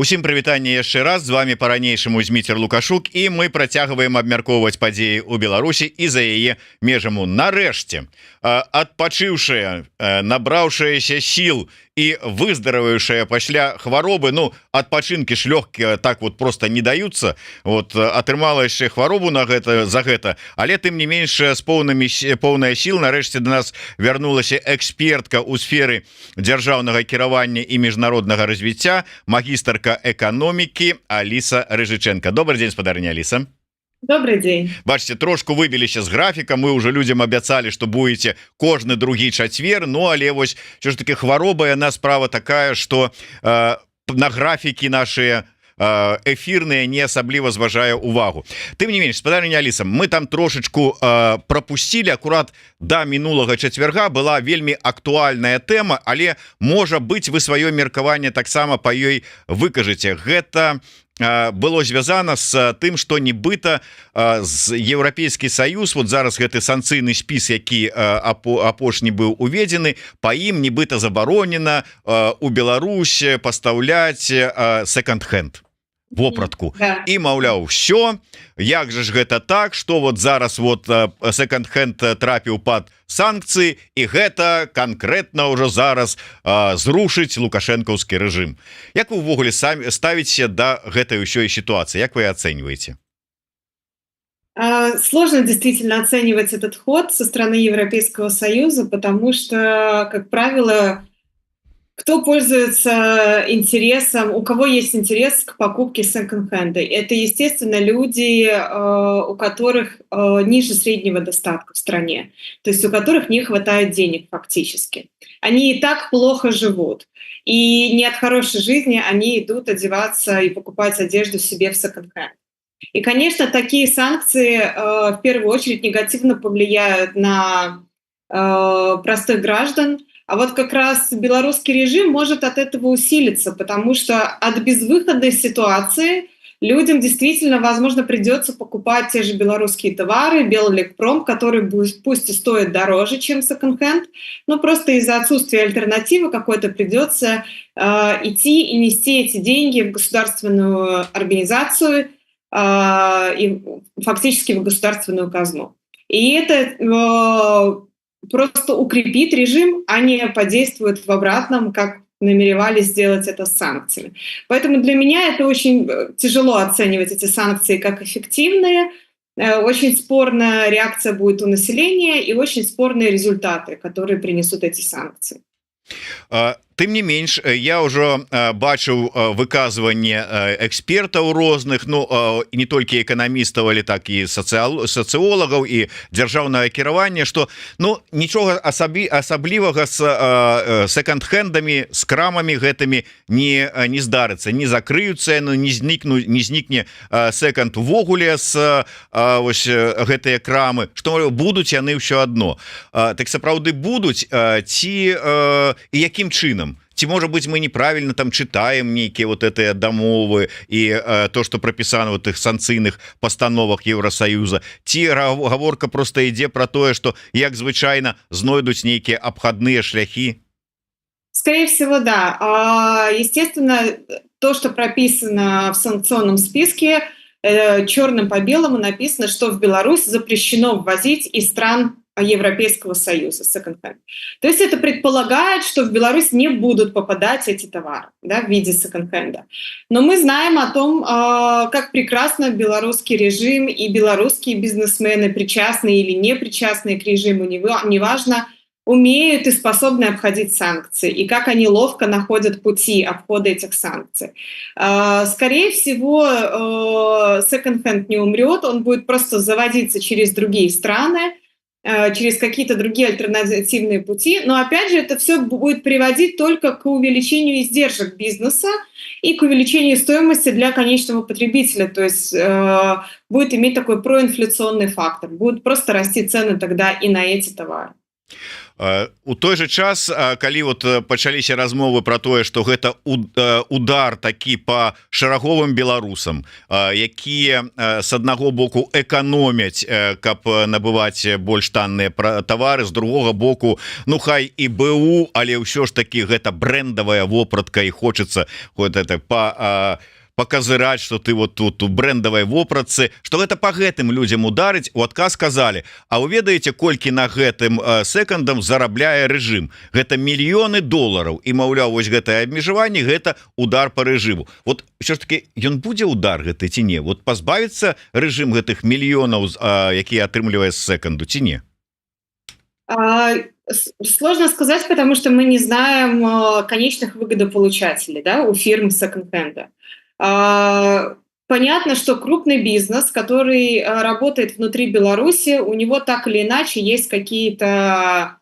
Усім прывітанне яшчэ раз, з вами по-ранейшаму Зміцер Лукашук, і мы працягваем абмяркоўваць падзеі ў Беларусі і за яе межаму. Нарэшце, адпачыўшая, набраўшаяся сіл і выздараваўшая пасля хваробы, ну, адпачынкі ж лёгкія так вот просто не даюцца, вот, атрымала яшчэ хваробу за гэта, але тым не менш з поўная сіл нарэшце до нас вярнулася экспертка ў сферы дзяржаўнага кіравання і міжнароднага развіцця, магістарка экономики Алиса Рыжиченко. Добрый день, спадарня Алиса. Добрый день. Бачите, трошку выбіліся з графіка, мы уже людям абяцалі, што будете кожны другі чацвер, ну але вось все ж таки хвароба, яна справа такая, што на графікі наши эфирные не асабліва зважае увагу. Тым не менш, спадарня Алиса, мы там трошечку пропустили, акурат до мінулага чацвярга была вельмі актуальная тэма, але можа быть вы сваё меркаванне таксама па ёй выкажаце. Гэта было звязана с тым, што нібыта з Еўрапейскі Саюз, вот зараз гэты санкцыйны спіс, які апошні быў уведзены, па ім нібыта забаронена у Беларусь пастаўляць секонд-хенд вопратку. І маўляў, все, як же ж гэта так, што вот зараз вот секонд-хенд трапіў пад санкцыі, і гэта канкрэтна ўжо зараз зрушыць лукашэнкаўскі рэжым. Як вы ўвогуле самі ставіце да гэтай ўсёй сітуацыі? Як вы ацэньваеце? Сложно действительно оценивать этот ход со стороны Европейского Союза, потому что, как правило, кто пользуется интересом, у кого есть интерес к покупке секонд-хенда? Это, естественно, люди, у которых ниже среднего достатка в стране, то есть у которых не хватает денег фактически. Они и так плохо живут, и не от хорошей жизни они идут одеваться и покупать одежду себе в секонд-хенд. И, конечно, такие санкции в первую очередь негативно повлияют на простых граждан. А вот как раз белорусский режим может от этого усилиться, потому что от безвыходной ситуации людям действительно, возможно, придется покупать те же белорусские товары, Белэлектром, который пусть и стоит дороже, чем секонд-хенд, но просто из-за отсутствия альтернативы какой-то придется идти и нести эти деньги в государственную организацию и фактически в государственную казну. И это просто укрепит режим, а не подействует в обратном, как намеревались сделать это с санкциями. Поэтому для меня это очень тяжело оценивать эти санкции как эффективные. Очень спорная реакция будет у населения и очень спорные результаты, которые принесут эти санкции. Тым не менш, я ўжо бачыў выказванне экспертаў розных, ну і не толькі эканамістаў, але так і сацыолагаў і дзяржаўнага кіравання, што ну нічога асаблівага з секонд-хендамі, з крамамі гэтымі не здарыцца, не закрыюцца, не знікне секонд увогуле з ось гэтыя крамы, што будуць яны ўсё адно. Так сапраўды будуць, ці і якім чынам? Ці, можа быть, мы неправильно там читаем нейкія вот этыя дамовы і то, что пропісана в тых санкцыйных пастановах Еўросаюза, ці гаворка просто ідзе про тое, что як звычайна знойдуць нейкія абходныя шляхи? Скорее всего, да. Естественно, то, что прописано в санкционном списке, черным по белому написано, что в Беларусь запрещено ввозить из стран Европейского Союза секонд-хенд. То есть это предполагает, что в Беларусь не будут попадать эти товары, да, в виде секонд-хенда. Но мы знаем о том, как прекрасно белорусский режим и белорусские бизнесмены, причастные или не причастные к режиму, неважно, умеют и способны обходить санкции, и как они ловко находят пути обхода этих санкций. Скорее всего, секонд-хенд не умрет, он будет просто заводиться через другие страны, через какие-то другие альтернативные пути. Но опять же, это все будет приводить только к увеличению издержек бизнеса и к увеличению стоимости для конечного потребителя. То есть будет иметь такой проинфляционный фактор. Будут просто расти цены тогда и на эти товары. У той же час, калі вот пачаліся размовы про тое, что гэта удар такі по шараговым беларусам, якія с аднаго боку эканомяць, каб набываць больш танныя товары, з другога боку, ну хай і БУ, але ўсё ж таки гэта брэндавая вопратка, і хочется вот это показыраць, что ты вот тут у брэндавай вопратцы, что гэта по гэтым людям ударыць. У адказ сказали: а вы ведаеце, колькі на гэтым секондам зарабляе рэжым? Гэта мільёны долараў, і маўляў, вось гэтае абмежаванне, гэта удар по рэжыму. Вот все ж таки ён будзе удар гэты ці не? Вот пазбавіцца рэжым гэтых мільёнаў, якія атрымлівае з секонду, ці не? Сложно сказать, потому что мы не знаем конечных выгодополучателей, да, у фирм секонд-хенда. Понятно, что крупный бизнес, который работает внутри Беларуси, у него так или иначе есть какие-то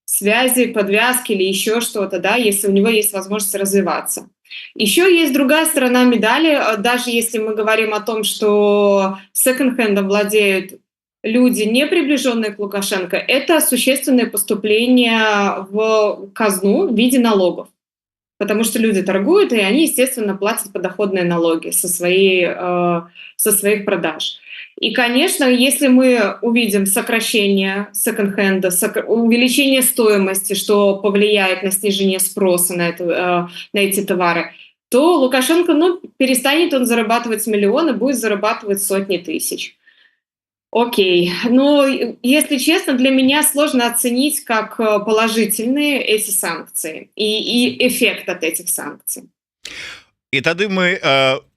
связи, подвязки или еще что-то, да, если у него есть возможность развиваться. Еще есть другая сторона медали, даже если мы говорим о том, что секонд-хендом владеют люди, не приближенные к Лукашенко, это существенное поступление в казну в виде налогов. Потому что люди торгуют, и они, естественно, платят подоходные налоги со своих продаж. И, конечно, если мы увидим сокращение секонд-хенда, увеличение стоимости, что повлияет на снижение спроса на эти товары, то Лукашенко, перестанет он зарабатывать миллионы, будет зарабатывать сотни тысяч. Окей. Но, если честно, для меня сложно оценить как положительные эти санкции и эффект от этих санкций. І тады мы,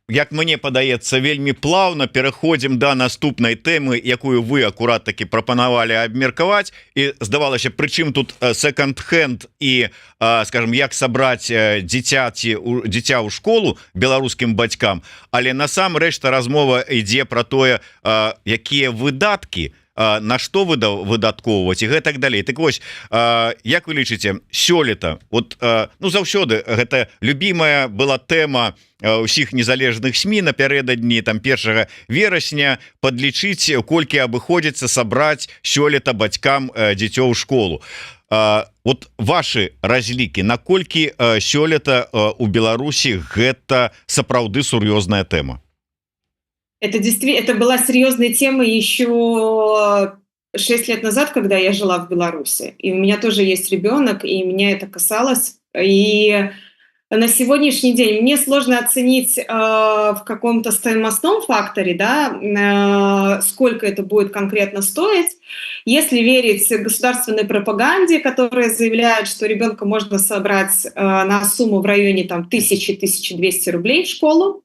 як мне падаецца, вельмі плаўна пераходзім да наступнай тэмы, якую вы акурат таки прапанавалі абмеркаваць. І здавалася, прычым тут секонд-хенд і, скажем, як сабраць дзіця ў школу беларускім бацькам, але насамрэч размова ідзе про тое, якія выдаткі, на што выдаткоўваць і гэтак далей. Так вось, як вы лічыце, сёлета, вот, заўсёды гэта любімая была тэма ўсіх незалежных СМІ напярэдадні там 1 верасня падлічыць, колькі абыходзіцца сабраць сёлета бацькам дзіцё ў школу. Вот ваши разлікі, наколькі сёлета у Беларусі гэта сапраўды сур'ёзная тэма? Это была серьезная тема еще 6 лет назад, когда я жила в Беларуси. И у меня тоже есть ребенок, и меня это касалось. И на сегодняшний день мне сложно оценить в каком-то стоимостном факторе, да, сколько это будет конкретно стоить. Если верить государственной пропаганде, которая заявляет, что ребенка можно собрать на сумму в районе 1000-1200 рублей в школу,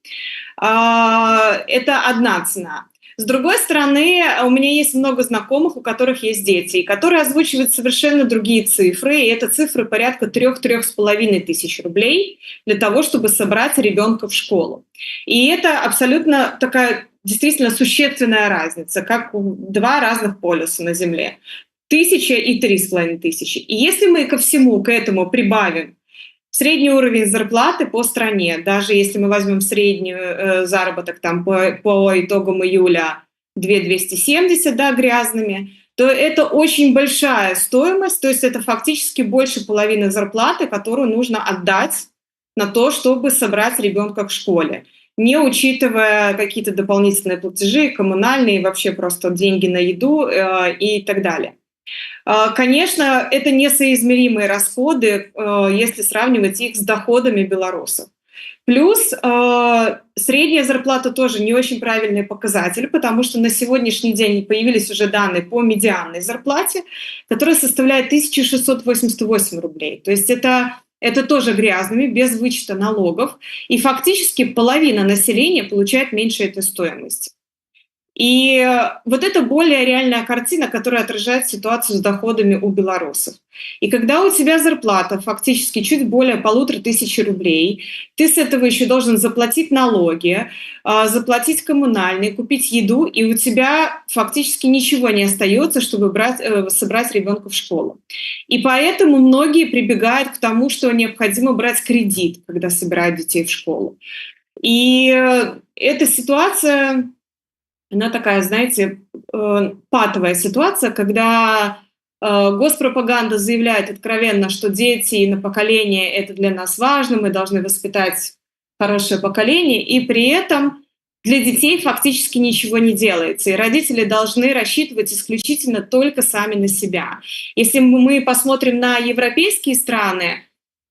это одна цена. С другой стороны, у меня есть много знакомых, у которых есть дети, которые озвучивают совершенно другие цифры, и это цифры порядка 3-3,5 тысяч рублей для того, чтобы собрать ребенка в школу. И это абсолютно такая действительно существенная разница, как два разных полюса на Земле. 1000 и 3500. И если мы ко всему к этому прибавим средний уровень зарплаты по стране, даже если мы возьмем средний заработок по итогам июля 2270, да, грязными, то это очень большая стоимость, то есть это фактически больше половины зарплаты, которую нужно отдать на то, чтобы собрать ребенка в школе, не учитывая какие-то дополнительные платежи, коммунальные, вообще просто деньги на еду и так далее. Конечно, это несоизмеримые расходы, если сравнивать их с доходами белорусов. Плюс средняя зарплата тоже не очень правильный показатель, потому что на сегодняшний день появились уже данные по медианной зарплате, которая составляет 1688 рублей. То есть это тоже грязными, без вычета налогов. И фактически половина населения получает меньше этой стоимости. И вот это более реальная картина, которая отражает ситуацию с доходами у белорусов. И когда у тебя зарплата фактически чуть более 1500 рублей, ты с этого еще должен заплатить налоги, заплатить коммунальные, купить еду, и у тебя фактически ничего не остается, чтобы собрать ребенка в школу. И поэтому многие прибегают к тому, что необходимо брать кредит, когда собирают детей в школу. И эта ситуация... Она такая, знаете, патовая ситуация, когда Госпропаганда заявляет откровенно, что дети и на поколение – это для нас важно, мы должны воспитать хорошее поколение, и при этом для детей фактически ничего не делается, и родители должны рассчитывать исключительно только сами на себя. Если мы посмотрим на европейские страны,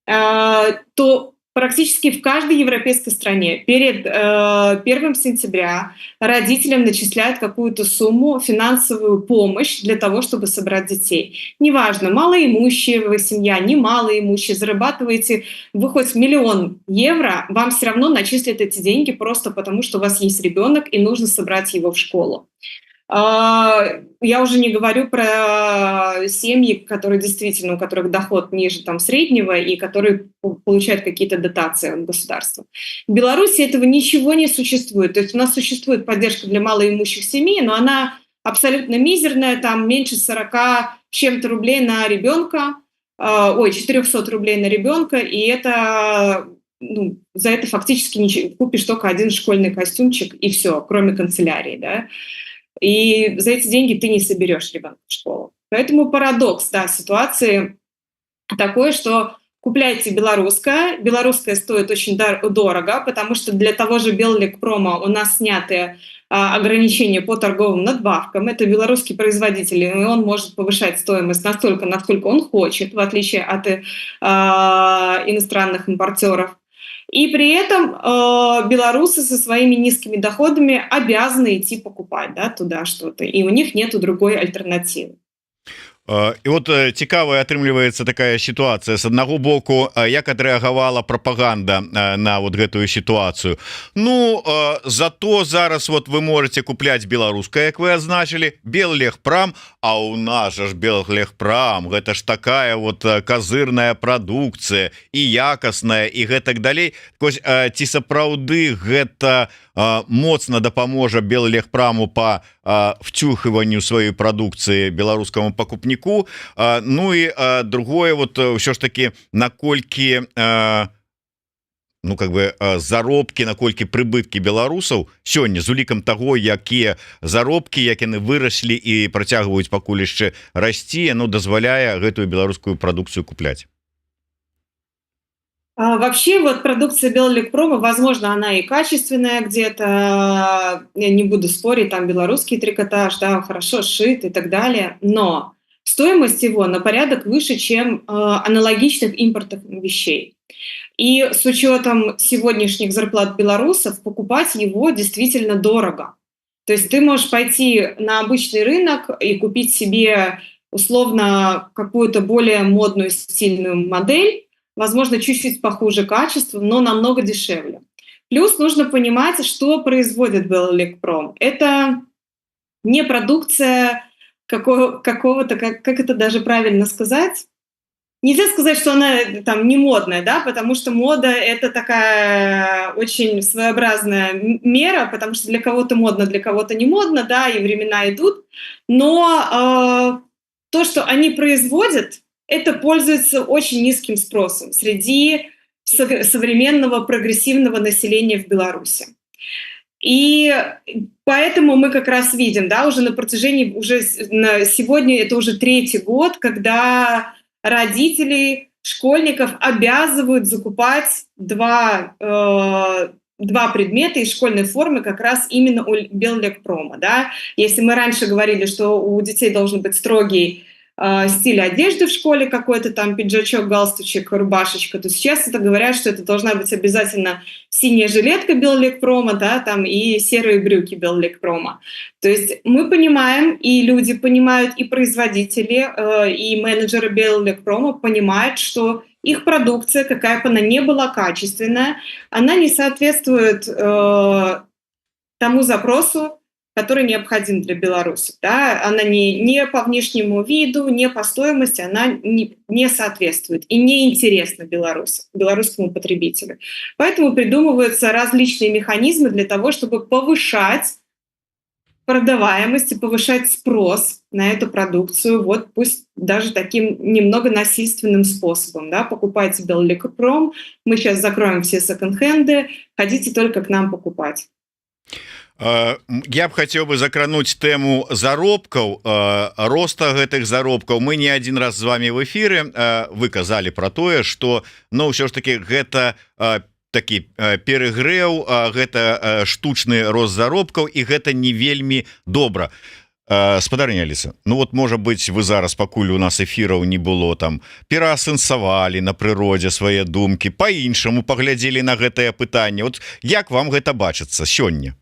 то практически в каждой европейской стране перед 1 сентября родителям начисляют какую-то сумму, финансовую помощь для того, чтобы собрать детей. Неважно, малоимущая вы семья, не малоимущая, зарабатываете вы хоть 1 000 000 евро, вам все равно начислят эти деньги просто потому, что у вас есть ребенок и нужно собрать его в школу. Я уже не говорю про семьи, которые действительно, у которых доход ниже там, среднего и которые получают какие-то дотации от государства. В Беларуси этого ничего не существует. То есть у нас существует поддержка для малоимущих семей, но она абсолютно мизерная, там меньше 40 чем-то рублей на ребенка, 400 рублей на ребенка, и это за это фактически ничего, купишь только один школьный костюмчик и все, кроме канцелярии, да. И за эти деньги ты не соберешь ребенка в школу. Поэтому парадокс, да, ситуации такой, что купляйте белорусское. Белорусское стоит очень дорого, потому что для того же Беллекпрома у нас сняты ограничения по торговым надбавкам. Это белорусский производитель, и он может повышать стоимость настолько, насколько он хочет, в отличие от иностранных импортеров. И при этом белорусы со своими низкими доходами обязаны идти покупать, да, туда что-то, и у них нет другой альтернативы. І вот цікавая атрымліваецца такая сітуацыя з аднаго боку, як адрэагавала прапаганда на вот гэтую сітуацыю. Ну зато зараз вот вы можете купляць беларускае, як вы азначылі, Беллегпрам, а у нас ж Беллегпрам гэта ж такая вот казырная прадукцыя і якасная і гэтак далей. Ці сапраўды гэта моцна дапаможа Беллегпраму по втюхиванию своей продукции белорусскому покупнику. Ну и другое, вот все ж таки, наколькі заробки, наколькі прыбыткі беларусаў сёння з улікам того, якія заробки, як яны выраслі і працягваюць пакуль яшчэ расці, дазваляе гэтую беларускую прадукцыю купляць. Вообще, вот продукция Беллекпрома, возможно, она и качественная где-то, я не буду спорить, там белорусский трикотаж, да, хорошо сшит и так далее, но стоимость его на порядок выше, чем аналогичных импортных вещей. И с учетом сегодняшних зарплат белорусов покупать его действительно дорого. То есть ты можешь пойти на обычный рынок и купить себе условно какую-то более модную, стильную модель, возможно, чуть-чуть похуже качеством, но намного дешевле. Плюс нужно понимать, что производит Беллекпром. Это не продукция какого-то, как это даже правильно сказать? Нельзя сказать, что она там не модная, да, потому что мода – это такая очень своеобразная мера, потому что для кого-то модно, для кого-то не модно, да, и времена идут. Но то, что они производят, это пользуется очень низким спросом среди современного прогрессивного населения в Беларуси. И поэтому мы как раз видим, да, уже на протяжении, сегодня это уже 3-й год, когда родители школьников обязывают закупать два предмета из школьной формы как раз именно у Беллекпрома. Да? Если мы раньше говорили, что у детей должен быть строгий стиль одежды в школе, какой-то там пиджачок, галстучек, рубашечка, то сейчас это говорят, что это должна быть обязательно синяя жилетка Беллекпрома, да, там и серые брюки Беллекпрома. То есть мы понимаем, и люди понимают, и производители, и менеджеры Беллекпрома понимают, что их продукция, какая бы она ни была качественная, она не соответствует тому запросу, который необходим для белорусов. Да? Она не по внешнему виду, не по стоимости, она не соответствует и не интересна белорусскому потребителю. Поэтому придумываются различные механизмы для того, чтобы повышать продаваемость и повышать спрос на эту продукцию, вот пусть даже таким немного насильственным способом. Да? Покупайте Беллекпром, мы сейчас закроем все секонд-хенды, ходите только к нам покупать. Я б хотел бы закрануть тему заробкаў, роста гэтых заробкаў. Мы не один раз з вами в эфиры вы казали про тое, что но ўсё ж таки гэта такі перегрэў, гэта штучны рост заробкаў, і гэта не вельмі добра. Спадарыня Аліса, ну вот можа быть вы зараз, пакуль у нас эфіраў не было, там пераасэнсавалі на прыродзе свае думкі, по-іншаму паглядзелі на гэтае пытанне. Вот як вам гэта бачыцца сёння?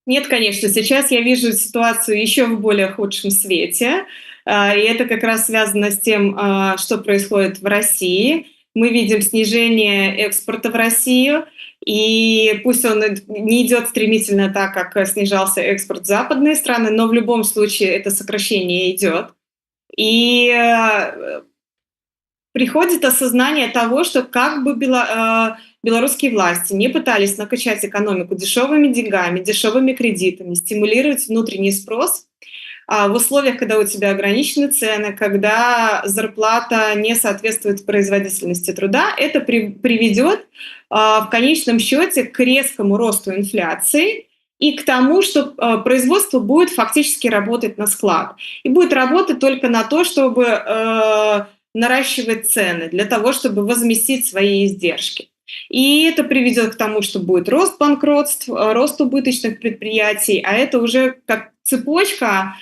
Нет, конечно, сейчас я вижу ситуацию еще в более худшем свете, и это как раз связано с тем, что происходит в России. Мы видим снижение экспорта в Россию, и пусть он не идет стремительно так, как снижался экспорт в западные страны, но в любом случае это сокращение идет. И приходит осознание того, что как бы белорусские власти не пытались накачать экономику дешевыми деньгами, дешевыми кредитами, стимулировать внутренний спрос, в условиях, когда у тебя ограничены цены, когда зарплата не соответствует производительности труда, это приведет в конечном счете к резкому росту инфляции и к тому, что производство будет фактически работать на склад. И будет работать только на то, чтобы наращивать цены, для того, чтобы возместить свои издержки. И это приведет к тому, что будет рост банкротств, рост убыточных предприятий, а это уже как цепочка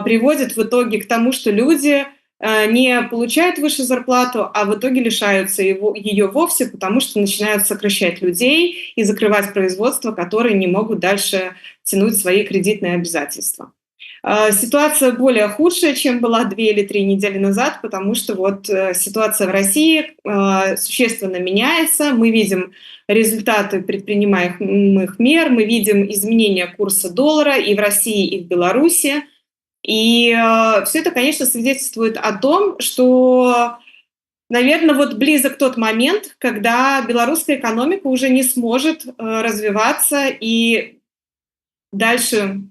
приводит в итоге к тому, что люди не получают выше зарплату, а в итоге лишаются ее вовсе, потому что начинают сокращать людей и закрывать производства, которые не могут дальше тянуть свои кредитные обязательства. Ситуация более худшая, чем была 2 или 3 недели назад, потому что вот ситуация в России существенно меняется. Мы видим результаты предпринимаемых мер, мы видим изменения курса доллара и в России, и в Беларуси. И все это, конечно, свидетельствует о том, что, наверное, вот близок тот момент, когда белорусская экономика уже не сможет развиваться и дальше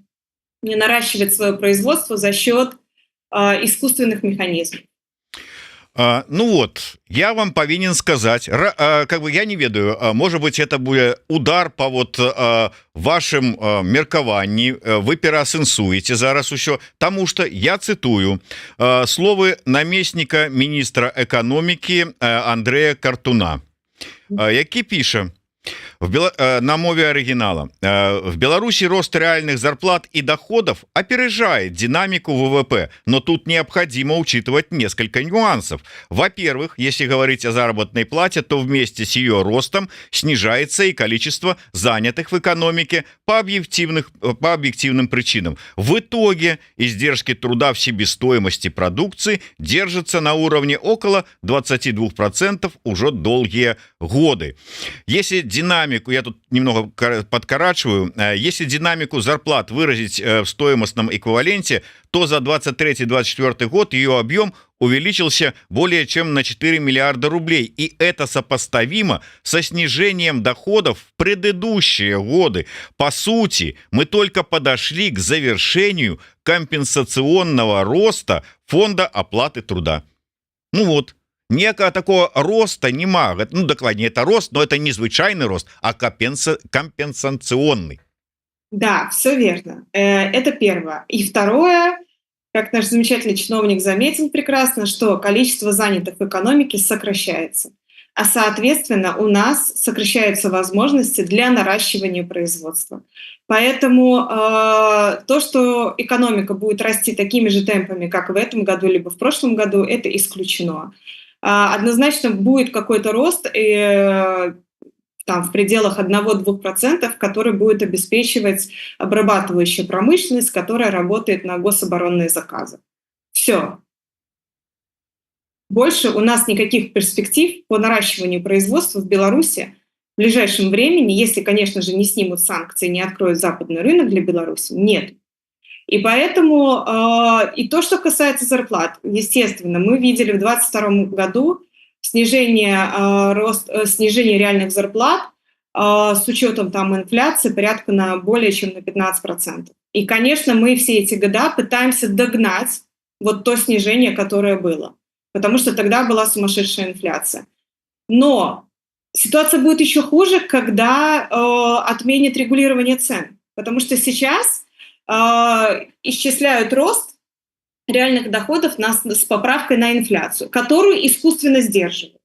не наращивать свое производство за счет искусственных механизмов. Ну вот, я вам повинен сказать, как бы я не ведаю, может быть, это будет удар по вот вашим меркаванні, вы пераасэнсуеце зараз усё, тому что я цитую словы наместника министра экономики Андрея Картуна, які піша: на мове оригинала: в Беларуси рост реальных зарплат и доходов опережает динамику ВВП, но тут необходимо учитывать несколько нюансов. Во-первых, если говорить о заработной плате, то вместе с ее ростом снижается и количество занятых в экономике по объективным причинам. В итоге издержки труда в себестоимости продукции держатся на уровне около 22% уже долгие годы. Если динамику, я тут немного подкорачиваю, если динамику зарплат выразить в стоимостном эквиваленте, то за 23-24 год ее объем увеличился более чем на 4 миллиарда рублей. И это сопоставимо со снижением доходов в предыдущие годы. По сути, мы только подошли к завершению компенсационного роста фонда оплаты труда. Ну вот. Некого такого роста нема. Ну, докладнее, это рост, но это не звычайный рост, а компенсационный. Да, все верно. Это первое. И второе, как наш замечательный чиновник заметил прекрасно, что количество занятых в экономике сокращается. А соответственно, у нас сокращаются возможности для наращивания производства. Поэтому то, что экономика будет расти такими же темпами, как в этом году, либо в прошлом году, это исключено. Однозначно будет какой-то рост там, в пределах 1-2%, который будет обеспечивать обрабатывающая промышленность, которая работает на гособоронные заказы. Все. Больше у нас никаких перспектив по наращиванию производства в Беларуси в ближайшем времени, если, конечно же, не снимут санкции, не откроют западный рынок для Беларуси, нет. И поэтому, и то, что касается зарплат, естественно, мы видели в 2022 году снижение реальных зарплат с учетом там инфляции порядка на более чем на 15%. И, конечно, мы все эти года пытаемся догнать вот то снижение, которое было, потому что тогда была сумасшедшая инфляция. Но ситуация будет еще хуже, когда отменят регулирование цен. Потому что сейчас исчисляют рост реальных доходов с поправкой на инфляцию, которую искусственно сдерживают.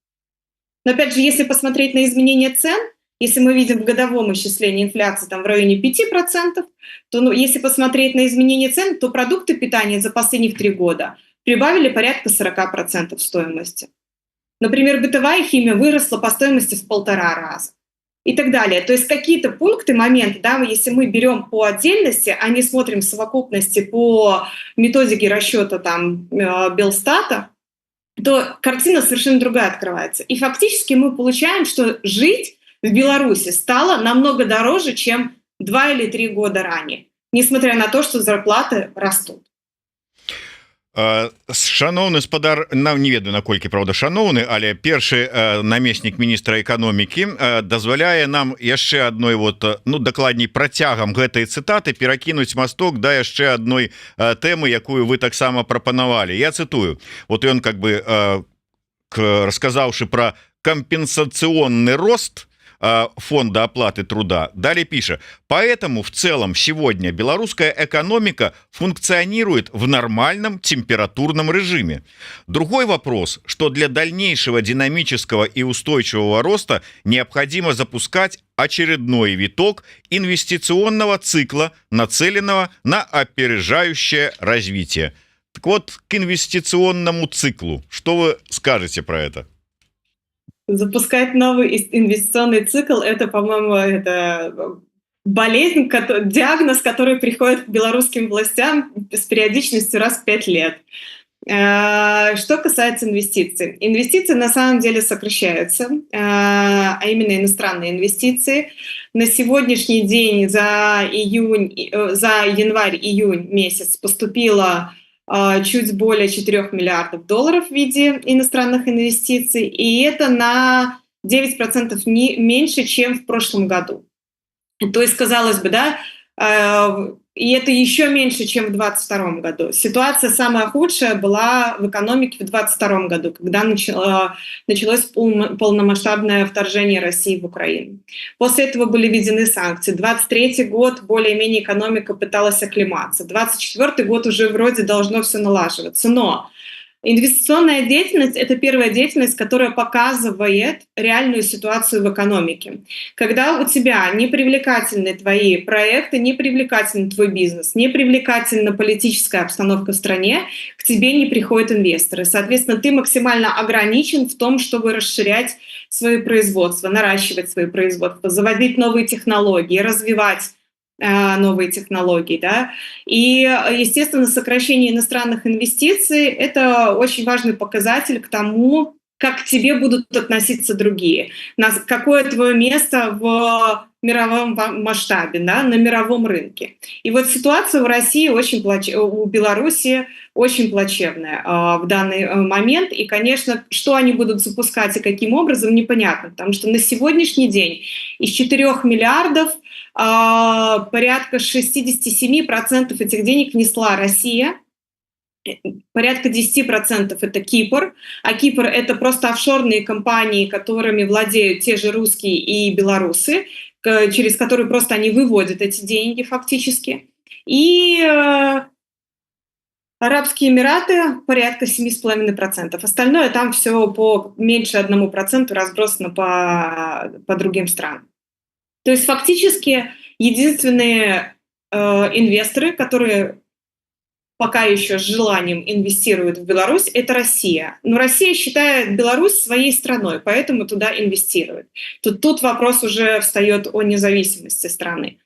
Но опять же, если посмотреть на изменение цен, если мы видим в годовом исчислении инфляции там, в районе 5%, то если посмотреть на изменение цен, то продукты питания за последние 3 года прибавили порядка 40% стоимости. Например, бытовая химия выросла по стоимости в 1,5 раза. И так далее. То есть какие-то пункты, моменты, да, если мы берем по отдельности, а не смотрим в совокупности по методике расчета там, Белстата, то картина совершенно другая открывается. И фактически мы получаем, что жить в Беларуси стало намного дороже, чем 2 или 3 года ранее, несмотря на то, что зарплаты растут. Шановны спадар, нам не ведаю наколькі правда шановны, але першы намеснік міністра эканомікі дазваляе нам яшчэ адной дакладней працягам гэтай цытаты перакінуць масток да яшчэ адной тэмы, якую вы таксама прапанавалі. Я цытую, вот ён как бы рассказаўшы про компенсационный рост фонда оплаты труда. Далее пишет: поэтому в целом сегодня белорусская экономика функционирует в нормальном температурном режиме. Другой вопрос, что для дальнейшего динамического и устойчивого роста необходимо запускать очередной виток инвестиционного цикла, нацеленного на опережающее развитие. Так вот, к инвестиционному циклу, что вы скажете про это? Запускать новый инвестиционный цикл – это, по-моему, это болезнь, диагноз, который приходит к белорусским властям с периодичностью раз в 5 лет. Что касается инвестиций. Инвестиции на самом деле сокращаются, а именно иностранные инвестиции. На сегодняшний день за январь-июнь месяц поступило чуть более 4 миллиардов долларов в виде иностранных инвестиций, и это на 9% меньше, чем в прошлом году. То есть, казалось бы, да, и это еще меньше, чем в 2022 году. Ситуация самая худшая была в экономике в 2022 году, когда началось полномасштабное вторжение России в Украину. После этого были введены санкции. 2023 год более-менее экономика пыталась оклематься. 2024 год уже вроде должно все налаживаться. Но инвестиционная деятельность – это первая деятельность, которая показывает реальную ситуацию в экономике. Когда у тебя не привлекательны твои проекты, не привлекательный твой бизнес, не привлекательна политическая обстановка в стране, к тебе не приходят инвесторы. Соответственно, ты максимально ограничен в том, чтобы расширять свои производства, наращивать свои производства, заводить новые технологии, развивать новые технологии, да, и, естественно, сокращение иностранных инвестиций – это очень важный показатель к тому, как к тебе будут относиться другие, какое твое место в мировом масштабе, да, на мировом рынке. И вот ситуация в России у Беларуси очень плачевная в данный момент. И, конечно, что они будут запускать и каким образом, непонятно. Потому что на сегодняшний день из 4 миллиардов порядка 67% этих денег внесла Россия. Порядка 10% это Кипр, а Кипр это просто офшорные компании, которыми владеют те же русские и белорусы, через которые просто они выводят эти деньги фактически. И Арабские Эмираты порядка 7,5%. Остальное там все по меньше 1% разбросано по другим странам. То есть фактически единственные инвесторы, которые пока еще с желанием инвестируют в Беларусь, это Россия. Но Россия считает Беларусь своей страной, поэтому туда инвестирует. Тут вопрос уже встает о независимости страны.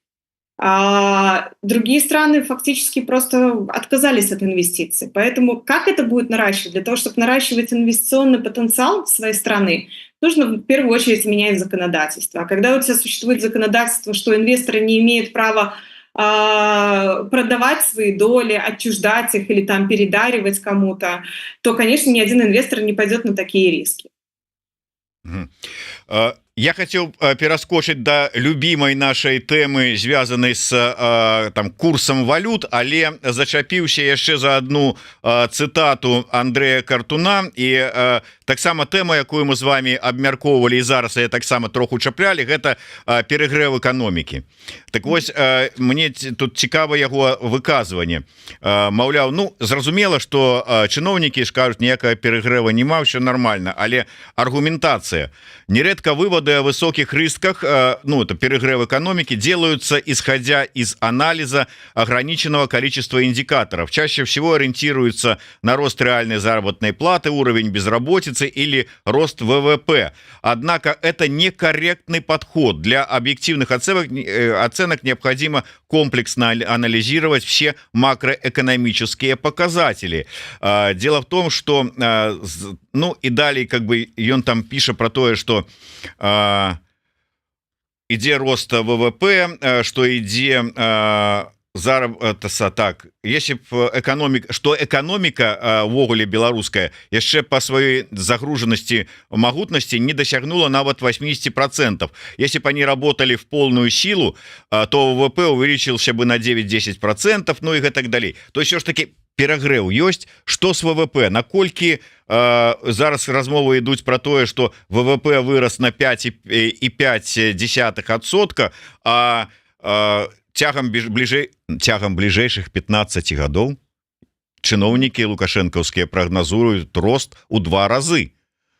А другие страны фактически просто отказались от инвестиций. Поэтому как это будет наращивать? Для того, чтобы наращивать инвестиционный потенциал своей страны, нужно в первую очередь менять законодательство. А когда у тебя существует законодательство, что инвесторы не имеют права продавать свои доли, отчуждать их или там передаривать кому-то, то, конечно, ни один инвестор не пойдет на такие риски. Я хотел пераскочыць до любимой нашей темы, связанной с там курсом валют, але зачапіўся яшчэ за одну цитату Андрэя Картуна и таксама тема, якую мы з вами абмяркоўвалі, і зараз я таксама троху чаплялі, гэта перагрэў эканомікі. Так вось, мне тут цікава яго выказванне. Маўляў, ну зразумела, что чыноўнікі скажуць, ніякага перагрэва няма, все нормально, але аргументацыя. Нередко выводы о высоких рисках, ну это перегрев экономики, делаются исходя из анализа ограниченного количества индикаторов. Чаще всего ориентируются на рост реальной заработной платы, уровень безработицы или рост ВВП. Однако это некорректный подход. Для объективных оценок необходимо комплексно анализировать все макроэкономические показатели. Дело в том, что, ну и далее как бы он там пишет про то, что ідзе рост ВВП, что ідзе так, если б экономика ввогуле беларуская яшчэ по своей загруженности, могутности не досягнула нават 80%. Если бы они работали в полную силу, то ВВП увеличился бы на 9-10%, ну и так далее. То есть все ж таки перагрэў ёсць. Что с ВВП, наколькі зараз размовы ідуць про тое, что ВВП вырос на 5,5%, а цягам бліжэйшых 15 гадоў чыноўнікі лукашэнкаўскія прагназуюць рост у 2 разы.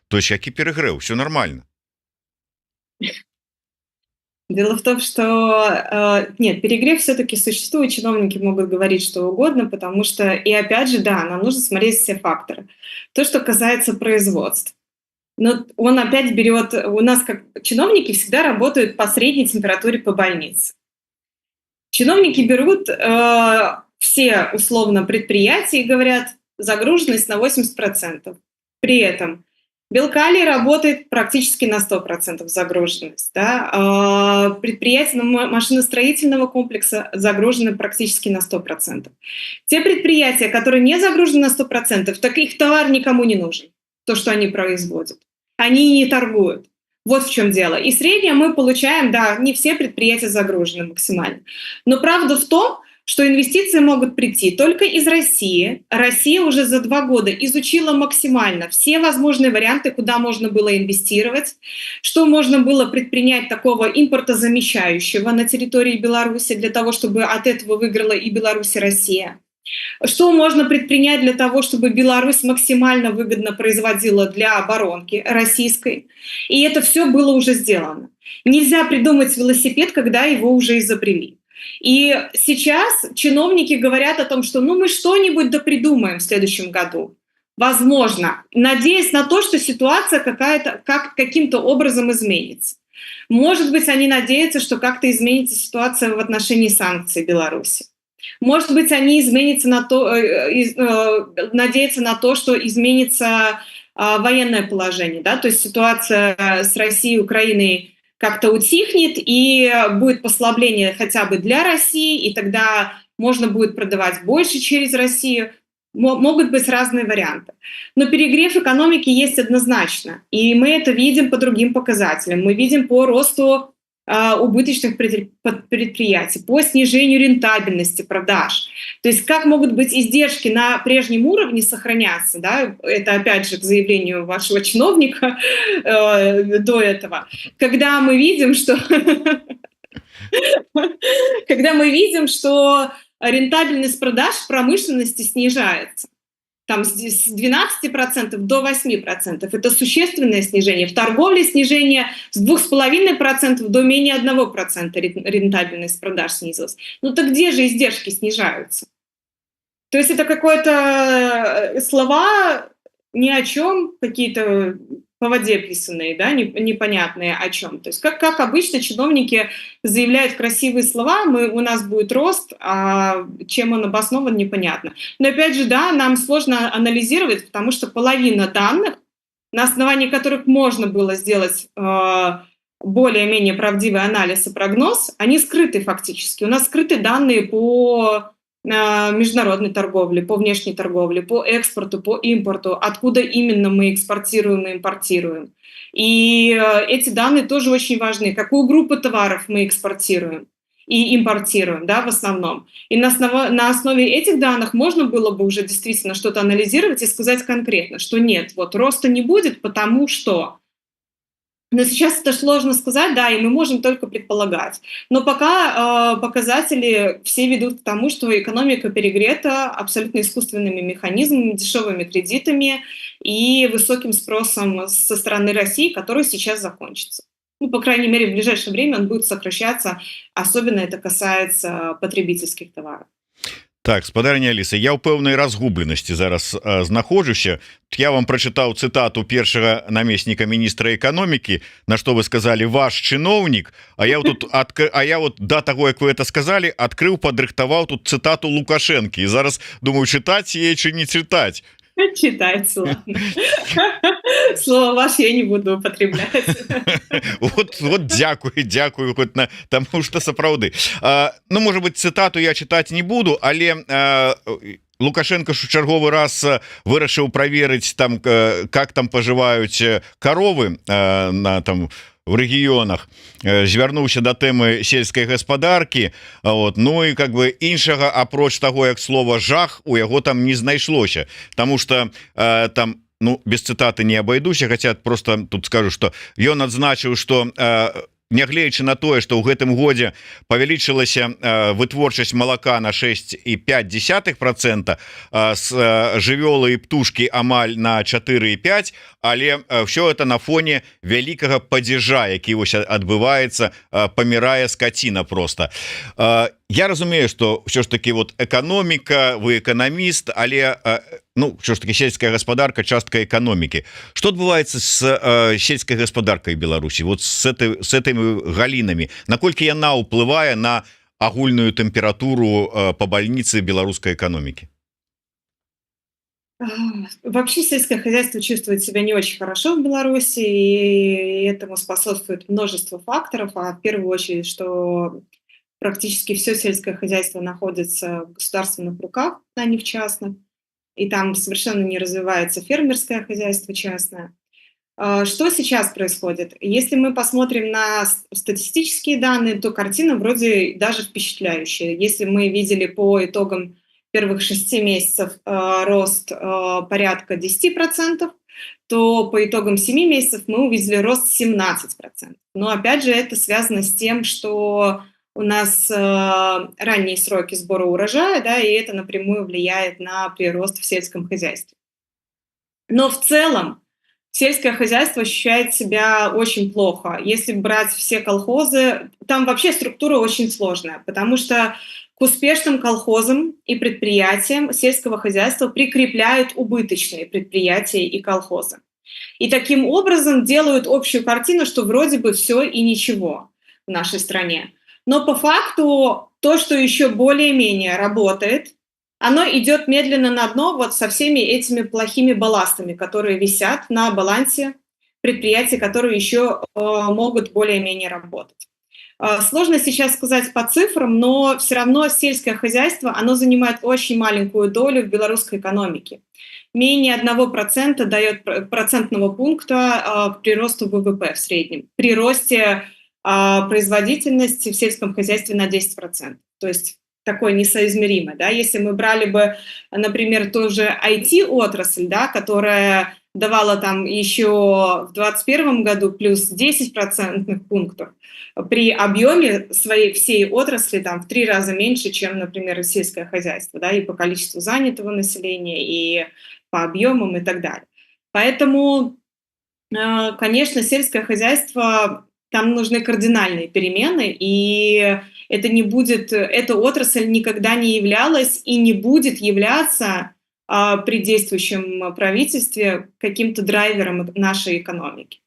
То есть які перагрэў, все нормально. Дело в том, что нет, перегрев все-таки существует, чиновники могут говорить что угодно, потому что, и опять же, да, нам нужно смотреть все факторы. То, что касается производства. Но он опять берет, у нас как чиновники всегда работают по средней температуре по больнице. Чиновники берут все условно предприятия и говорят загруженность на 80%. При этом Белкалий работает практически на 100% загруженность. Да? Предприятия машиностроительного комплекса загружены практически на 100%. Те предприятия, которые не загружены на 100%, так их товар никому не нужен, то, что они производят. Они не торгуют. Вот в чем дело. И среднее мы получаем, да, не все предприятия загружены максимально. Но правда в том, что инвестиции могут прийти только из России. Россия уже за 2 года изучила максимально все возможные варианты, куда можно было инвестировать, что можно было предпринять такого импортозамещающего на территории Беларуси для того, чтобы от этого выиграла и Беларусь, и Россия. Что можно предпринять для того, чтобы Беларусь максимально выгодно производила для оборонки российской. И это все было уже сделано. Нельзя придумать велосипед, когда его уже изобрели. И сейчас чиновники говорят о том, что ну мы что-нибудь допридумаем в следующем году. Возможно, надеясь на то, что ситуация каким-то образом изменится. Может быть, они надеются, что как-то изменится ситуация в отношении санкций Беларуси. Может быть, они изменятся на то, надеются на то, что изменится военное положение, да, то есть ситуация с Россией и Украиной как-то утихнет, и будет послабление хотя бы для России, и тогда можно будет продавать больше через Россию. Могут быть разные варианты. Но перегрев экономики есть однозначно, и мы это видим по другим показателям. Мы видим по росту убыточных предприятий, по снижению рентабельности продаж. То есть как могут быть издержки на прежнем уровне сохраняться, да? Это опять же к заявлению вашего чиновника до этого, когда мы видим, что рентабельность продаж в промышленности снижается. Там с 12% до 8%. Это существенное снижение. В торговле снижение с 2,5% до менее 1% рентабельность продаж снизилась. Ну так где же издержки снижаются? То есть это какое-то слова ни о чем, какие-то по воде писанные, да, непонятные о чем. То есть как обычно чиновники заявляют красивые слова, у нас будет рост, а чем он обоснован, непонятно. Но опять же, да, нам сложно анализировать, потому что половина данных, на основании которых можно было сделать более-менее правдивый анализ и прогноз, они скрыты фактически. У нас скрыты данные по международной торговле, по внешней торговле, по экспорту, по импорту, откуда именно мы экспортируем и импортируем. И эти данные тоже очень важны. Какую группу товаров мы экспортируем и импортируем, да, в основном. И на основе этих данных можно было бы уже действительно что-то анализировать и сказать конкретно, что нет, вот роста не будет, потому что. Но сейчас это сложно сказать, да, и мы можем только предполагать. Но пока показатели все ведут к тому, что экономика перегрета абсолютно искусственными механизмами, дешевыми кредитами и высоким спросом со стороны России, который сейчас закончится. Ну, по крайней мере, в ближайшее время он будет сокращаться, особенно это касается потребительских товаров. Так, спадарня Аліса, я ў пэўнай разгубленасці зараз знаходжуся. Я вам прачытаў цытату першага намесніка міністра эканомікі, на што вы сказали ваш чыноўнік, а я вот да таго, як вы это сказали, адкрыў, падрыхтаваў тут цытату Лукашэнкі і зараз думаю, чытаць яе ці не чытаць. Читается, ладно. Слово ваш я не буду употреблять. Вот дзякую хоть на тому что сапраўды, ну может быть цытату я читать не буду, але Лукашенко ж чарговы раз вырашыў праверыць там, как там пажываюць коровы на там в рэгіёнах, звярнуўся да тэмы сельскай гаспадаркі. Вот, ну і как бы іншага апроч таго, як слова жах у яго там не знайшлося, тому что там, ну без цытаты не абайдуся, хотя просто тут скажу, что ён адзначыў, что нягледзячы на тое, што ў гэтым годзе павялічылася вытворчасць малака на 6,5%, з жывёлы і птушкі амаль на 4,5%, але все это на фоне вялікага падзежа, які вось адбываецца, памірае скаціна просто. Я разумею, что все ж таки вот экономика, вы экономист, але ну все ж таки сельская гаспадарка частка экономики. Что адбываецца с сельской гаспадаркой Беларуси, вот с этими галинами, наколькі яна уплывае на агульную температуру по больнице белорусской экономики? Вообще сельское хозяйство чувствует себя не очень хорошо в Беларуси, и этому способствует множество факторов, а в первую очередь, что практически все сельское хозяйство находится в государственных руках, а не в частных, и там совершенно не развивается фермерское хозяйство частное. Что сейчас происходит? Если мы посмотрим на статистические данные, то картина вроде даже впечатляющая. Если мы видели по итогам первых 6 месяцев рост порядка 10%, то по итогам 7 месяцев мы увидели рост 17%. Но опять же это связано с тем, что у нас ранние сроки сбора урожая, да, и это напрямую влияет на прирост в сельском хозяйстве. Но в целом сельское хозяйство ощущает себя очень плохо. Если брать все колхозы, там вообще структура очень сложная, потому что к успешным колхозам и предприятиям сельского хозяйства прикрепляют убыточные предприятия и колхозы. И таким образом делают общую картину, что вроде бы все и ничего в нашей стране. Но по факту то, что еще более-менее работает, оно идет медленно на дно вот со всеми этими плохими балластами, которые висят на балансе предприятий, которые еще могут более-менее работать. Сложно сейчас сказать по цифрам, но все равно сельское хозяйство, оно занимает очень маленькую долю в белорусской экономике. Менее 1% дает процентного пункта к приросту ВВП в среднем. При росте производительности в сельском хозяйстве на 10%. То есть такое несоизмеримое. Да? Если мы брали бы, например, ту же IT-отрасль, да, которая давала там еще в 2021 году плюс 10 процентных пунктов, при объеме своей всей отрасли там в 3 раза меньше, чем, например, сельское хозяйство, да, и по количеству занятого населения, и по объемам и так далее. Поэтому, конечно, сельское хозяйство, там нужны кардинальные перемены, и это не будет, эта отрасль никогда не являлась и не будет являться при действующем правительстве каким-то драйвером нашей экономики.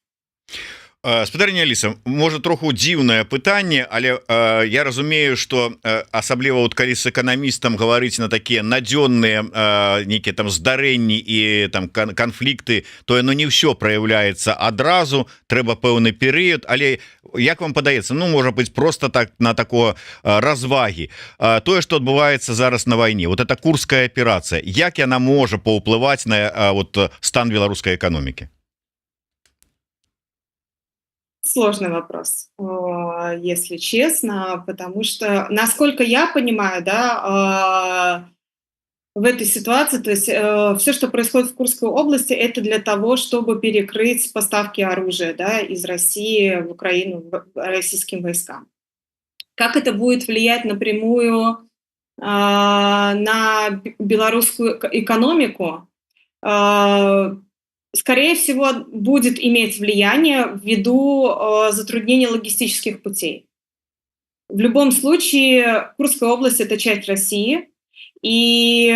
Спадарня Аліса, можа троху дзіўнае пытанне, але я разумею, што асабліва вот калі з эканамістам гаварыць на такія надзённыя нейкія там здарэнні і там канфлікты, то яно не ўсё праяўляецца адразу, трэба пэўны перыяд, але як вам падаецца, ну можа быць просто так на такое развагі, тое, што адбываецца зараз на вайне, вот эта курская аперацыя, як яна можа паўплываць на вот стан беларускай эканомікі? сложный вопрос, если честно, потому что, насколько я понимаю, да, в этой ситуации, то есть все, что происходит в Курской области, это для того, чтобы перекрыть поставки оружия, да, из России в Украину российским войскам. Как это будет влиять напрямую на белорусскую экономику? А, Скорее всего, будет иметь влияние ввиду затруднения логистических путей. В любом случае, Курская область – это часть России, и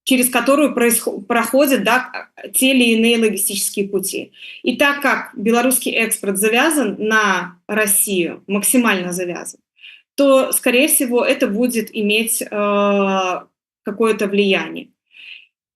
через которую проходят, да, те или иные логистические пути. И так как белорусский экспорт завязан на Россию, максимально завязан, то, скорее всего, это будет иметь какое-то влияние.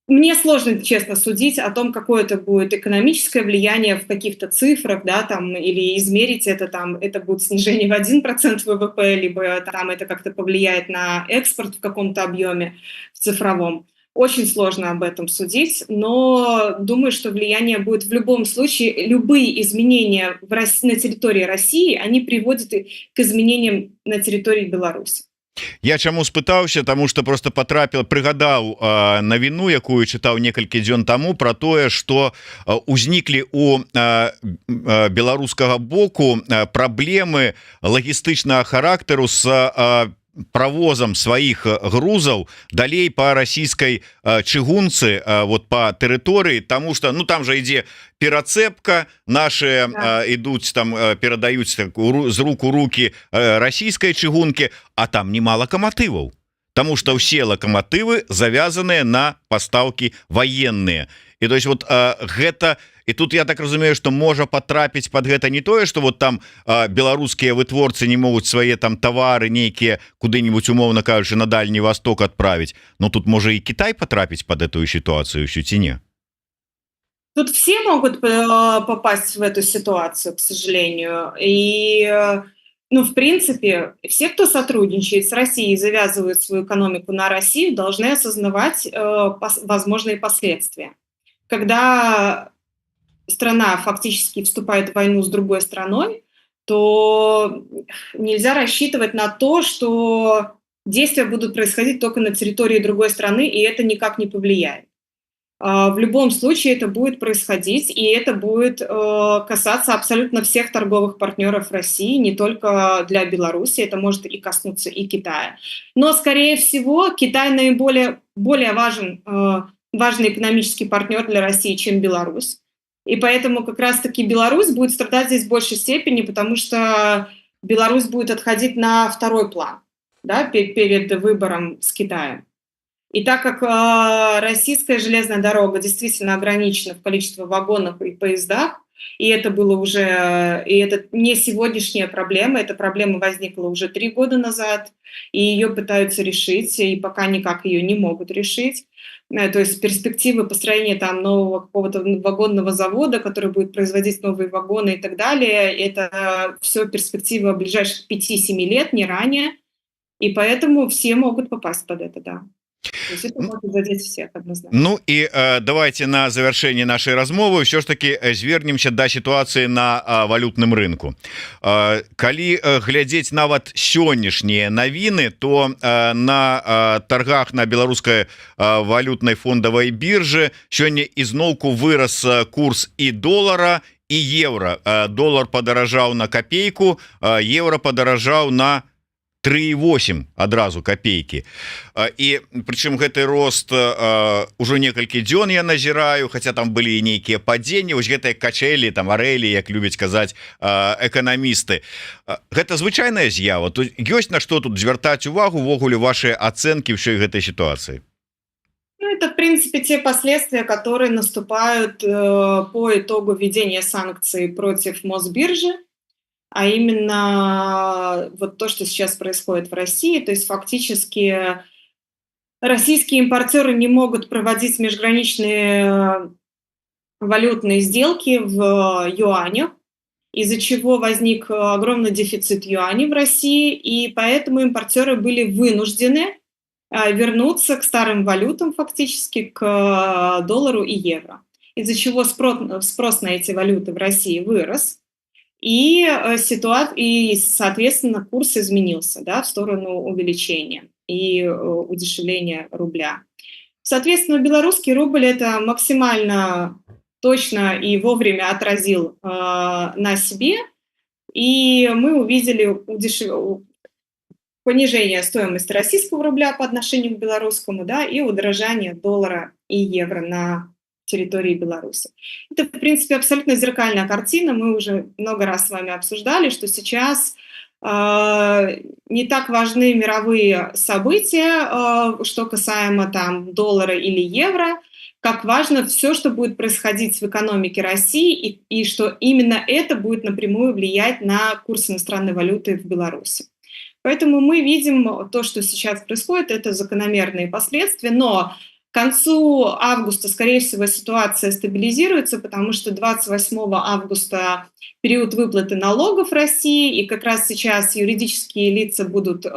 Мне сложно, честно, судить о том, какое это будет экономическое влияние в каких-то цифрах, да, там, или измерить это, там, это будет снижение в 1% ВВП, либо там это как-то повлияет на экспорт в каком-то объеме, в цифровом. Очень сложно об этом судить, но думаю, что влияние будет в любом случае. Любые изменения на территории России, они приводят к изменениям на территории Беларуси. Я чаму спытаўся, тому что просто потрапіў, прыгадаў навіну, якую чытаў некалькі дзён таму, про тое, что узніклі у беларускага боку праблемы лагістычнага характару с правозам сваіх грузаў далей по расійскай чыгунцы, вот по тэрыторыі, тому что, ну, там же ідзе перацэпка, наши ідуць там, перадаюць з рук у руки расійскай чыгункі, а там нема лакаматываў, потому что все локомотивы завязанные на поставки военные. И то есть вот гэта, и тут я так разумею, что можа потрапіць под гэта не тое, что вот там беларускія вытворцы не могуць свае там товары нейкія куды-нибудь, умовно кажучи, на Дальний Восток отправить, но тут можа и Китай потрапіць под эту ситуацию, ці не? Тут все могут попасть в эту ситуацию, к сожалению. И, ну, в принципе, все, кто сотрудничает с Россией и завязывают свою экономику на Россию, должны осознавать возможные последствия. Когда страна фактически вступает в войну с другой страной, то нельзя рассчитывать на то, что действия будут происходить только на территории другой страны, и это никак не повлияет. В любом случае это будет происходить, и это будет касаться абсолютно всех торговых партнеров России, не только для Беларуси, это может и коснуться и Китая. Но, скорее всего, Китай более важный экономический партнер для России, чем Беларусь. И поэтому как раз-таки Беларусь будет страдать здесь в большей степени, потому что Беларусь будет отходить на второй план, да, перед выбором с Китаем. И так как российская железная дорога действительно ограничена в количестве вагонов и поездах, и это было уже, и это не сегодняшняя проблема, эта проблема возникла уже 3 года назад, и ее пытаются решить, и пока никак ее не могут решить. То есть перспективы построения там нового какого-то вагонного завода, который будет производить новые вагоны и так далее, это все перспектива ближайших 5-7 лет, не ранее, и поэтому все могут попасть под это, да. То есть это может задеть всех однозначно. Ну и давайте на завершение нашей размовы все ж таки звернемся до ситуации на валютным рынку. Калі глядзець нават сённяшнія навіны, то на торгах на беларускай валютной фондовой бирже сёння изноўку вырос курс и доллара, и евро. Доллар падаражаў на копейку, евро падаражаў на 3,8 адразу копейки. І прычым гэты рост ужо некалькі дзён я назіраю, хотя там былі і нейкія падзенні, вось гэтыя качэлі, там арэлі, як любяць казаць эканамісты. Гэта звычайная з'ява. Тут ёсць на што тут звяртаць увагу, увогуле вашыя ацэнкі ўсёй гэтай сітуацыі? Ну, это, в принципе, те последствия, которые наступают по итогу введения санкций против Мосбиржи, а именно вот то, что сейчас происходит в России. То есть фактически российские импортеры не могут проводить межграничные валютные сделки в юанях, из-за чего возник огромный дефицит юаней в России, и поэтому импортеры были вынуждены вернуться к старым валютам фактически, к доллару и евро, из-за чего спрос на эти валюты в России вырос. и, и, соответственно, курс изменился, да, в сторону увеличения и удешевления рубля. Соответственно, белорусский рубль это максимально точно и вовремя отразил на себе, и мы увидели понижение стоимости российского рубля по отношению к белорусскому, да, и удорожание доллара и евро на территории Беларуси. Это, в принципе, абсолютно зеркальная картина. Мы уже много раз с вами обсуждали, что сейчас не так важны мировые события, что касаемо там доллара или евро, как важно все, что будет происходить в экономике России, и что именно это будет напрямую влиять на курс иностранной валюты в Беларуси. Поэтому мы видим то, что сейчас происходит, это закономерные последствия, но к концу августа, скорее всего, ситуация стабилизируется, потому что 28 августа период выплаты налогов в России, и как раз сейчас юридические лица будут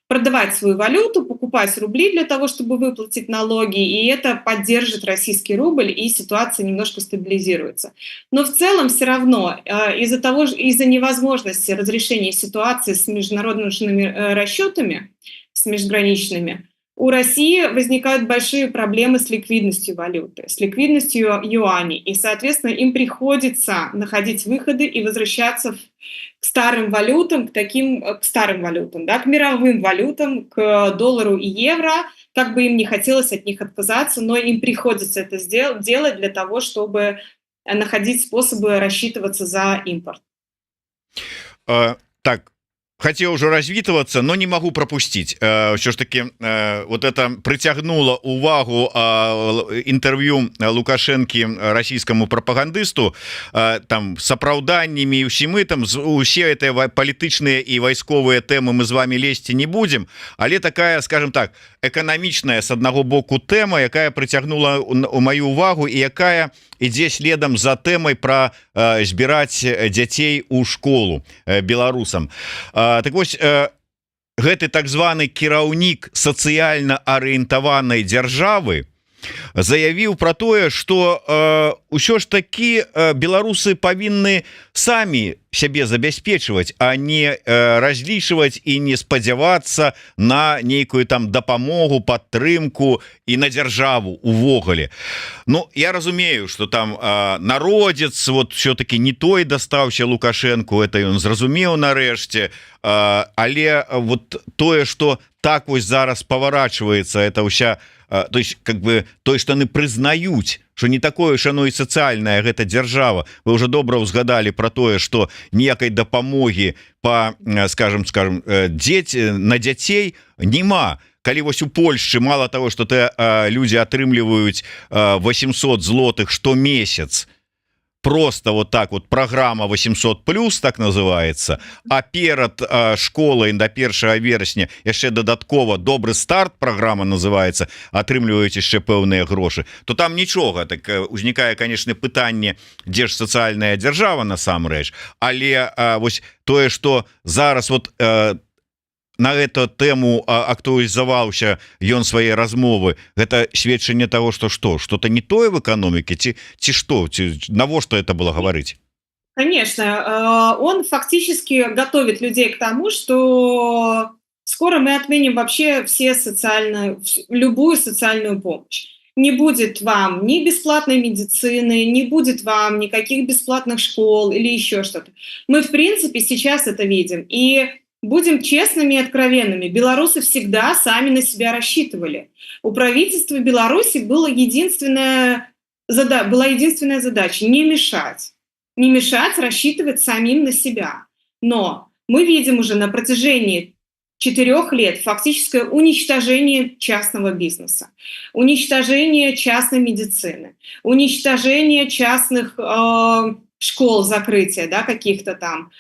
продавать свою валюту, покупать рубли для того, чтобы выплатить налоги, и это поддержит российский рубль, и ситуация немножко стабилизируется. Но в целом все равно из-за невозможности разрешения ситуации с международными расчетами, с межграничными, у России возникают большие проблемы с ликвидностью валюты, с ликвидностью юаней, и, соответственно, им приходится находить выходы и возвращаться к старым валютам, к старым валютам, да, к мировым валютам, к доллару и евро, как бы им не хотелось от них отказаться, но им приходится это делать для того, чтобы находить способы рассчитываться за импорт. Так, хотел уже развитываться, но не могу пропустить. Все ж таки вот это притягнуло увагу интервью Лукашенко российскому пропагандысту там с оправданиями и усімы там усе это палітычныя и вайсковые темы мы с вами лезть не будем, але такая, скажем так, эканамічная с одного боку тема, якая притягнула у мою увагу и якая ідзе следам за тэмай про збіраць дзяцей у школу беларусам. Так вось, гэты так званы кіраўнік сацыяльна арыентаванай дзяржавы заявіў про тое, что ўсё ж таки беларусы павінны самі сябе забяспечваць, а не разлічваць і не спадзявацца на нейкую там дапамогу, падтрымку і на дзяржаву увогуле. Ну, я разумею, что там народец вот все-таки не той дастаўся Лукашенко, это ён зразумеў нарэшце, але вот тое, что так вось зараз поворачивается, это ўся, то есть как бы той, что яны прызнаюць, что не такое ж оно и социальная гэта держава. Вы уже добра узгадали про тое, что ніякай дапамоги по, скажем на дзяцей нема. Калі вось у Польшчы мало того, что люди атрымліваюць 800 злотых штомесяц, просто вот так вот программа 800 плюс так называется, а перад школой до 1 верасня яшчэ дадаткова добрый старт программа называется, атрымліваюць яшчэ пэўныя грошы, то там нічога. Так узнікае, конечно, пытанне, дзе ж сацыяльная дзяржава насамрэч, але вось тое, что зараз вот на эту тэму актуалізаваўся ён свае размовы, гэта сведчанне того, что что-то не тое в эканоміке, ці што, навошта это было говорить? Конечно, он фактически готовит людей к тому, что скоро мы отменим вообще любую социальную помощь. Не будет вам ни бесплатной медицины, не будет вам никаких бесплатных школ или еще что-то. Мы, в принципе, сейчас это видим. И будем честными и откровенными. Белорусы всегда сами на себя рассчитывали. У правительства Беларуси была единственная задача – не мешать. Не мешать рассчитывать самим на себя. Но мы видим уже на протяжении 4 лет фактическое уничтожение частного бизнеса, уничтожение частной медицины, уничтожение частных школ, закрытия, да, каких-то там.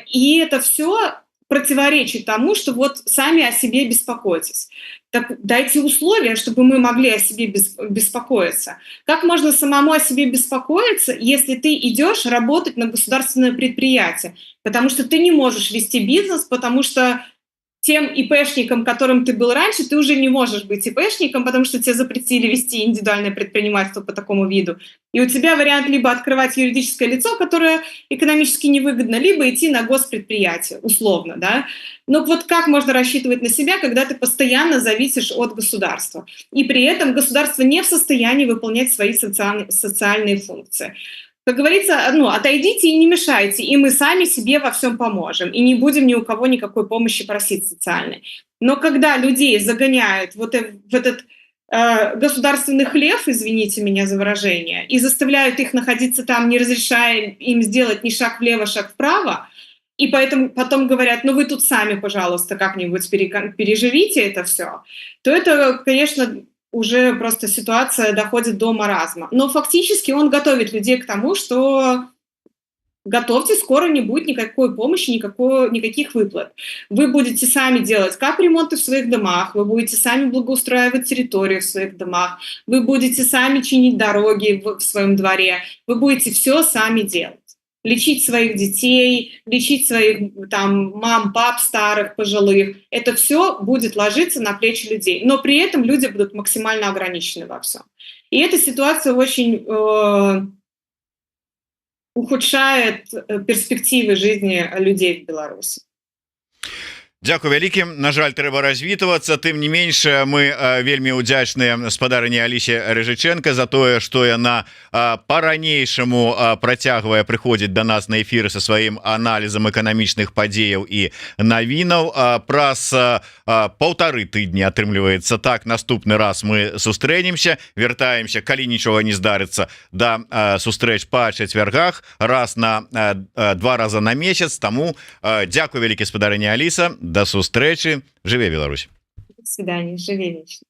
И это все противоречит тому, что вот сами о себе беспокойтесь. Так дайте условия, чтобы мы могли о себе беспокоиться. Как можно самому о себе беспокоиться, если ты идешь работать на государственное предприятие? Потому что ты не можешь вести бизнес, потому что тем ИПшником, которым ты был раньше, ты уже не можешь быть ИПшником, потому что тебе запретили вести индивидуальное предпринимательство по такому виду. И у тебя вариант либо открывать юридическое лицо, которое экономически невыгодно, либо идти на госпредприятие, условно, да. Но вот как можно рассчитывать на себя, когда ты постоянно зависишь от государства? И при этом государство не в состоянии выполнять свои социальные функции. Как говорится, ну, отойдите и не мешайте, и мы сами себе во всем поможем, и не будем ни у кого никакой помощи просить социальной. Но когда людей загоняют вот в этот государственный хлев, извините меня за выражение, и заставляют их находиться там, не разрешая им сделать ни шаг влево, шаг вправо, и поэтому потом говорят, ну вы тут сами, пожалуйста, как-нибудь переживите это все, то это, конечно, уже просто ситуация доходит до маразма. Но фактически он готовит людей к тому, что готовьте, скоро не будет никакой помощи, никаких выплат. Вы будете сами делать капремонты в своих домах, вы будете сами благоустраивать территорию в своих домах, вы будете сами чинить дороги в своем дворе, вы будете все сами делать. Лечить своих детей, лечить своих там мам, пап старых, пожилых. Это все будет ложиться на плечи людей. Но при этом люди будут максимально ограничены во всем. И эта ситуация очень ухудшает перспективы жизни людей в Беларуси. Дзякуй вялікім. На жаль, трэба развітвацца. Тым не менш, мы вельмі удзячныя спадарыні Алісе Рыжыченко за тое, што яна по-ранейшаму працягвае прыходзіць да нас на эфіры са сваім аналізам эканамічных падзеяў і навінаў. Праз 1,5 тыдні, атрымліваецца так, наступны раз мы сустрэнемся, вяртаемся, калі нічога не здарыцца, да сустрэч па чацвяргах, раз на 2 раза на месяц. Таму дзякуй вялікі, спадарыня Аліса. До сустрэчы. Жыве Беларусь. До свидания. Живи вечно.